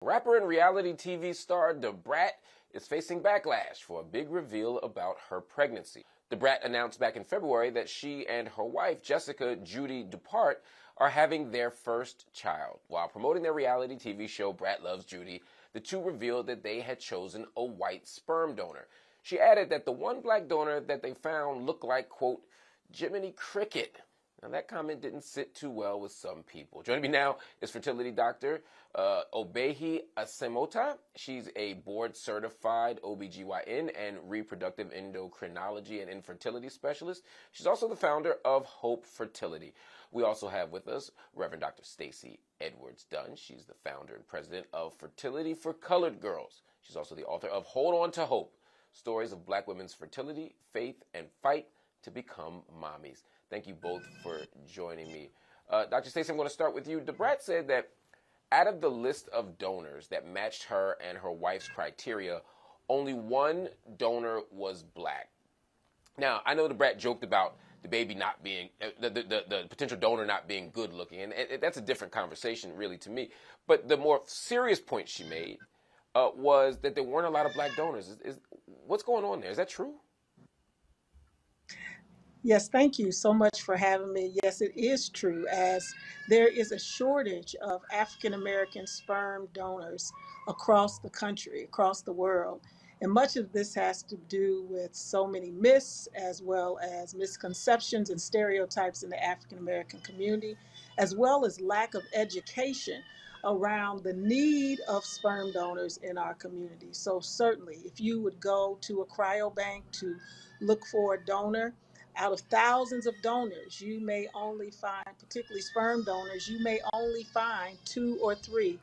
Rapper and reality TV star DaBrat is facing backlash for a big reveal about her pregnancy. DaBrat announced back in February that she and her wife, Jessica Judy Dupart, are having their first child. While promoting their reality TV show, Brat Loves Judy, the two revealed that they had chosen a white sperm donor. She added that the one black donor that they found looked like, quote, Jiminy Cricket. Now, that comment didn't sit too well with some people. Joining me now is fertility doctor Obehi Asemota. She's a board-certified OBGYN and reproductive endocrinology and infertility specialist. She's also the founder of Hope Fertility. We also have with us Reverend Dr. Stacy Edwards-Dunn. She's the founder and president of Fertility for Colored Girls. She's also the author of Hold On to Hope, Stories of Black Women's Fertility, Faith, and Fight to Become Mommies. Thank you both for joining me. Dr. Stacy, I'm going to start with you. DaBrat said that out of the list of donors that matched her and her wife's criteria, only one donor was black. Now, I know DaBrat joked about the baby not being, the potential donor not being good looking, and that's a different conversation really to me. But the more serious point she made was that there weren't a lot of black donors. What's going on there? Is that true? Yes, thank you so much for having me. Yes, it is true, as there is a shortage of African American sperm donors across the country, across the world. And much of this has to do with so many myths, as well as misconceptions and stereotypes in the African American community, as well as lack of education around the need of sperm donors in our community. So certainly, if you would go to a cryobank to look for a donor, out of thousands of donors, you may only find, particularly sperm donors, you may only find 2 or 3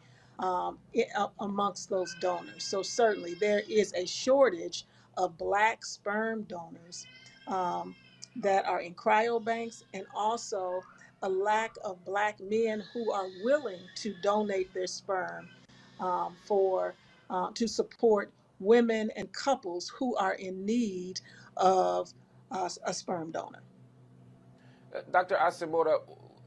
amongst those donors. So certainly there is a shortage of black sperm donors that are in cryobanks, and also a lack of black men who are willing to donate their sperm to support women and couples who are in need of a sperm donor. Dr. Asemota,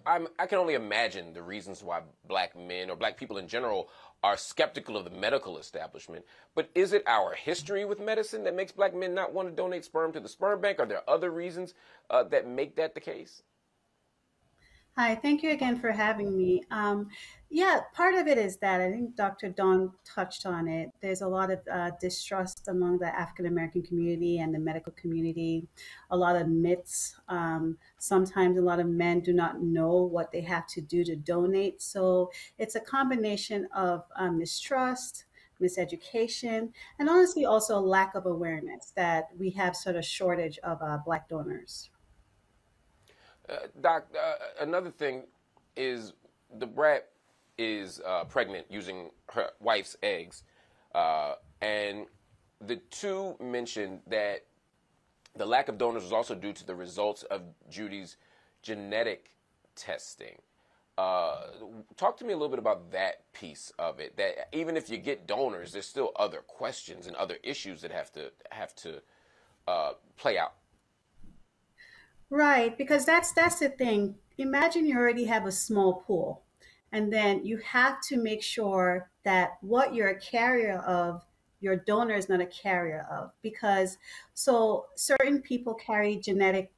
I can only imagine the reasons why black men or black people in general are skeptical of the medical establishment. But is it our history with medicine that makes black men not want to donate sperm to the sperm bank? Are there other reasons that make that the case? Hi, thank you again for having me. Yeah, part of it is that I think Dr. Dunn touched on it. There's a lot of distrust among the African American community and the medical community, a lot of myths. Sometimes a lot of men do not know what they have to do to donate. So it's a combination of mistrust, miseducation, and honestly also a lack of awareness that we have sort of shortage of black donors. Doc, another thing is DaBrat is pregnant using her wife's eggs, and the two mentioned that the lack of donors was also due to the results of Judy's genetic testing. Talk to me a little bit about that piece of it, that even if you get donors, there's still other questions and other issues that have to play out. Right, because that's the thing. Imagine you already have a small pool, and then you have to make sure that what you're a carrier of, your donor is not a carrier of. Because so certain people carry genetic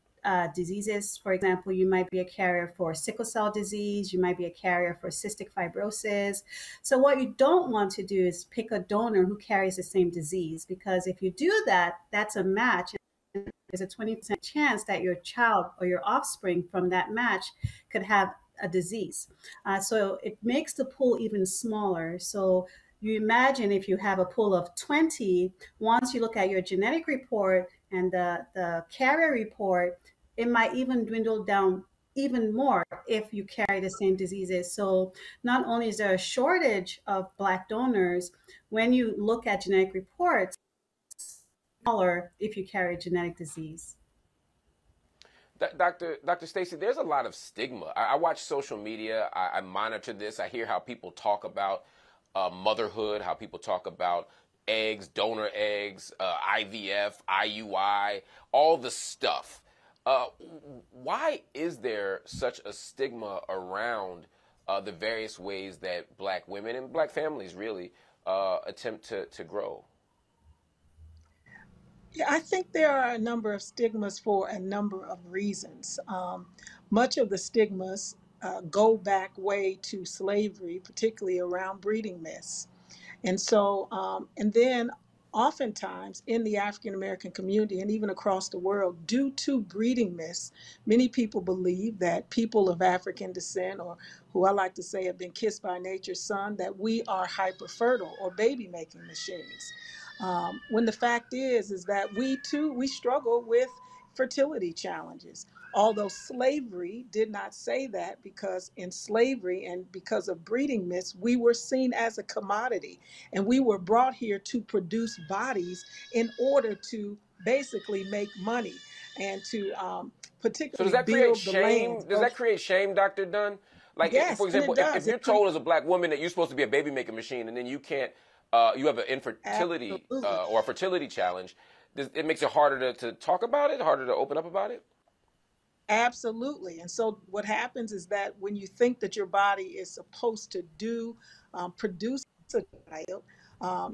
diseases. For example, you might be a carrier for sickle cell disease, you might be a carrier for cystic fibrosis. So what you don't want to do is pick a donor who carries the same disease, because if you do that, that's a match. There's a 20% chance that your child or your offspring from that match could have a disease. So it makes the pool even smaller. So you imagine if you have a pool of 20, once you look at your genetic report and the carrier report, it might even dwindle down even more if you carry the same diseases. So not only is there a shortage of black donors, when you look at genetic reports, smaller if you carry a genetic disease. Dr. Stacy, there's a lot of stigma. I watch social media. I monitor this. I hear how people talk about motherhood, how people talk about eggs, donor eggs, IVF, IUI, all the stuff. Why is there such a stigma around the various ways that Black women and Black families really attempt to grow? Yeah, I think there are a number of stigmas for a number of reasons. Much of the stigmas go back way to slavery, particularly around breeding myths. And so, and then oftentimes in the African American community and even across the world, due to breeding myths, many people believe that people of African descent, or who I like to say have been kissed by nature's son, that we are hyperfertile or baby making machines. When the fact is that we too, we struggle with fertility challenges. Although slavery did not say that, because in slavery and because of breeding myths, we were seen as a commodity, and we were brought here to produce bodies in order to basically make money and to So does particularly that create build the land. shame? Does that create shame, Dr. Dunn? Like, Yes, for and example, it if does. you're told as a Black woman that you're supposed to be a baby making machine, and then you can't, you have an infertility Absolutely. or a fertility challenge, it makes it harder to talk about it, harder to open up about it? Absolutely. And so what happens is that when you think that your body is supposed to produce a child,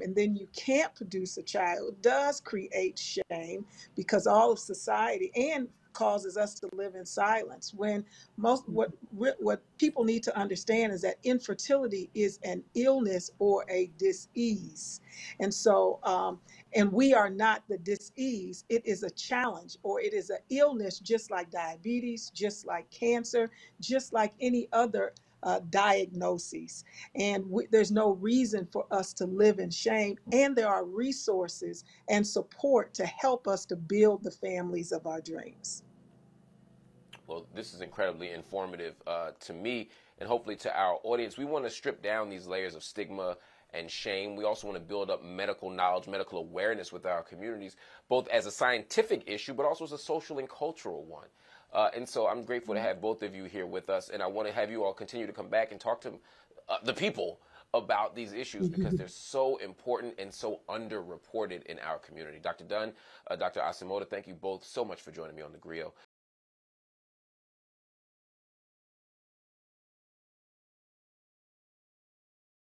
and then you can't produce a child, it does create shame, because all of society and causes us to live in silence. When what people need to understand is that infertility is an illness or a disease. And so and we are not the disease. It is a challenge, or it is an illness, just like diabetes, just like cancer, just like any other diagnoses. And there's no reason for us to live in shame. And there are resources and support to help us to build the families of our dreams. Well, this is incredibly informative to me and hopefully to our audience. We want to strip down these layers of stigma and shame. We also want to build up medical knowledge, medical awareness with our communities, both as a scientific issue, but also as a social and cultural one. And so I'm grateful to have both of you here with us, and I want to have you all continue to come back and talk to the people about these issues, because they're so important and so underreported in our community. Dr. Dunn, Dr. Asemota, thank you both so much for joining me on theGrio.